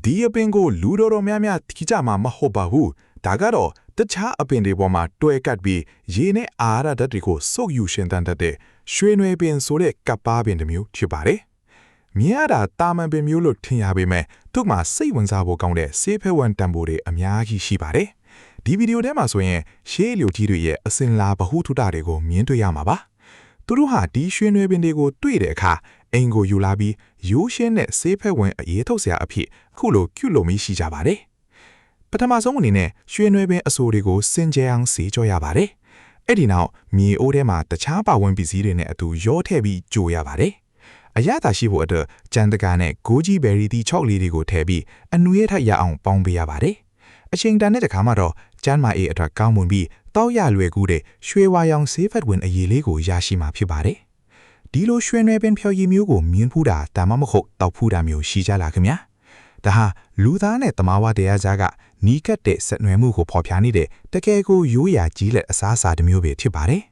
ဒီအပင်ကိုလူတော်များများထိကြမှာမဟုတ်ပါဘူးဒါကတော့တခြားအပင်တွေပေါ်မှာတွဲကပ်ပြီးရေနဲ့အာဟာရဓာတ်တွေကိုစုပ်ယူရှင်သန်တတ်တဲ့ရွှေနွယ်ပင်ဆိုတဲ့ကပ်ပါပင်တစ်မျိုးဖြစ်ပါတယ်မြင်ရတာတာမန်ပင်မျိုးလို့ထင်ရပေမဲ့သူ့မှာစိတ်ဝင်စားဖို့ကောင်းတဲ့ဆေးဖက်ဝန်တန်ဖိုးတွေအများကြီးရှိပါတယ်ဒီဗီဒီယိုထဲမှာဆိုရင်ရှေးလျိုကြီးတွေရဲ့အစင်လာဗဟုသုတတွေကိုမြင်တွေ့ရမှာပါသူတို့ဟာဒီရွှေနွယ်ပင်တွေကိုတွေ့တဲ့အခါအိမ်ကိုယူလာပြီးရိုးရှင်းတဲ့ဆေးဖက်ဝန်အေးထုတ်စရာအဖြစ်အခုလိုကျุလို့မရှိကြပါတယ်ပထမဆုံးအနေနဲ့ရွှေနွယ်ပင်အဆိုတွေကိုစင်ကြယ်အောင်ဆေးကြောရပါတယ်အဲ့ဒီနောက်မြေအိုးထဲမှာတခြားပါဝင်ပစ္စည်းတွေနဲ့အတူရောထည့်ပြီးကြိုရပါတယ်အရသာရှိဖို့အတွက်ကြံတကာနဲ့ဂိုးကြီးဘယ်ရီတီချော့ကလေးတွေကိုထည့်ပြီးအနွေးထက်ရအောင်ပေါင်းပေးရပါတယ်အချိန်တန်တဲ့တခါမှတော့ကျန်းမာရေးအတွက်ကောင်းမွန်ပြီးတောက်ရလွယ်ကူတဲ့ရွှေဝါရောင်ဆေးဖက်ဝင်အရည်လေးကိုရရှိမှာဖြစ်ပါတယ်ဒီလိုရွှေနွယ်ပင်ဖြော်ရည်မျိုးကိုမြင်ဖူးတာဒါမှမဟုတ်တောက်ဖူးတာမျိုးရှိကြလားခင်ဗျာဒါဟာလူသားနဲ့တမာဝတရားကြားကနီးကပ်တဲ့ဆက်နွယ်မှုကိုဖော်ပြနေတဲ့တကယ်ကိုရိုးရာကြီးလက်အစားအစာတစ်မျိုးပဲဖြစ်ပါတယ်